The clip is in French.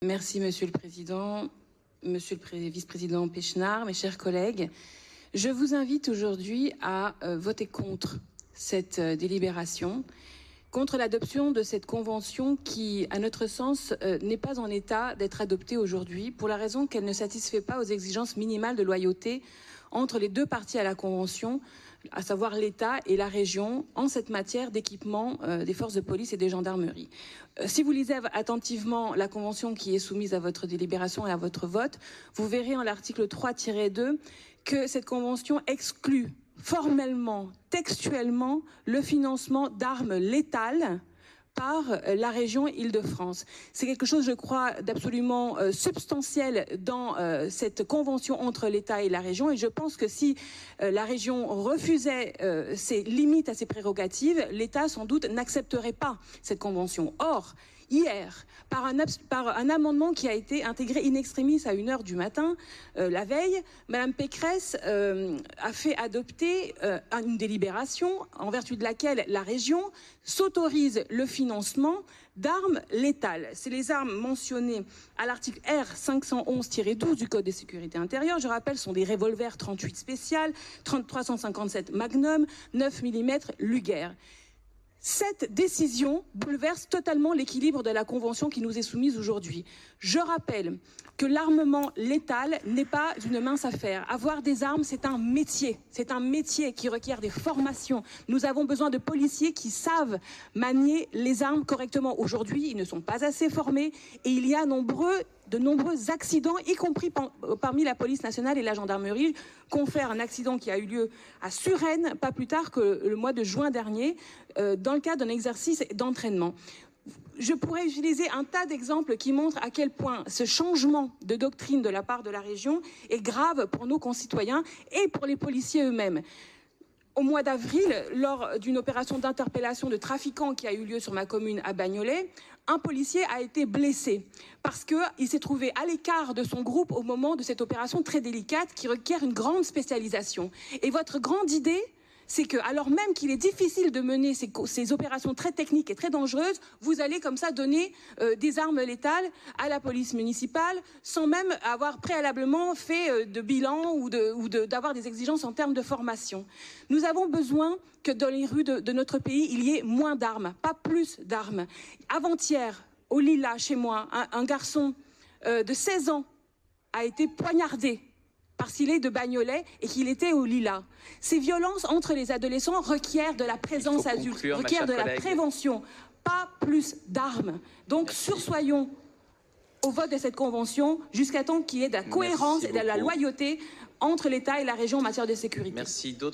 Merci, Monsieur le Président, Monsieur le Vice-président Péchenard, mes chers collègues. Je vous invite aujourd'hui à voter contre cette délibération, contre l'adoption de cette convention qui, à notre sens, n'est pas en état d'être adoptée aujourd'hui pour la raison qu'elle ne satisfait pas aux exigences minimales de loyauté entre les deux parties à la Convention, à savoir l'État et la région, en cette matière d'équipement des forces de police et des gendarmeries. Si vous lisez attentivement la Convention qui est soumise à votre délibération et à votre vote, vous verrez en l'article 3-2 que cette Convention exclut formellement, textuellement, le financement d'armes létales par la région Île-de-France. C'est quelque chose, je crois, d'absolument substantiel dans cette convention entre l'État et la région. Et je pense que si la région refusait ses limites à ses prérogatives, l'État, sans doute, n'accepterait pas cette convention. Or, hier, par un amendement qui a été intégré in extremis à 1h du matin, la veille, Mme Pécresse a fait adopter une délibération en vertu de laquelle la région s'autorise le financement d'armes létales. C'est les armes mentionnées à l'article R511-12 du Code de sécurité intérieure. Je rappelle, ce sont des revolvers 38 spéciales, 357 Magnum, 9 mm Luger. Cette décision bouleverse totalement l'équilibre de la Convention qui nous est soumise aujourd'hui. Je rappelle que l'armement létal n'est pas une mince affaire. Avoir des armes, c'est un métier qui requiert des formations. Nous avons besoin de policiers qui savent manier les armes correctement. Aujourd'hui, ils ne sont pas assez formés et il y a de nombreux accidents, y compris parmi la police nationale et la gendarmerie. Confère un accident qui a eu lieu à Suresnes, pas plus tard que le mois de juin dernier, dans le cadre d'un exercice d'entraînement. Je pourrais utiliser un tas d'exemples qui montrent à quel point ce changement de doctrine de la part de la région est grave pour nos concitoyens et pour les policiers eux-mêmes. Au mois d'avril, lors d'une opération d'interpellation de trafiquants qui a eu lieu sur ma commune à Bagnolet, un policier a été blessé parce qu'il s'est trouvé à l'écart de son groupe au moment de cette opération très délicate qui requiert une grande spécialisation. Et votre grande idée, c'est que, alors même qu'il est difficile de mener ces opérations très techniques et très dangereuses, vous allez comme ça donner des armes létales à la police municipale sans même avoir préalablement fait de bilan ou d'avoir des exigences en termes de formation. Nous avons besoin que dans les rues de notre pays, il y ait moins d'armes, pas plus d'armes. Avant-hier, au Lilas, chez moi, un garçon de 16 ans a été poignardé parce qu'il est de Bagnolet et qu'il était au Lilas. Ces violences entre les adolescents requièrent de la présence adulte, requièrent de la prévention, pas plus d'armes. Donc sursoyons au vote de cette convention jusqu'à temps qu'il y ait de la cohérence et de la loyauté entre l'État et la région en matière de sécurité. Merci.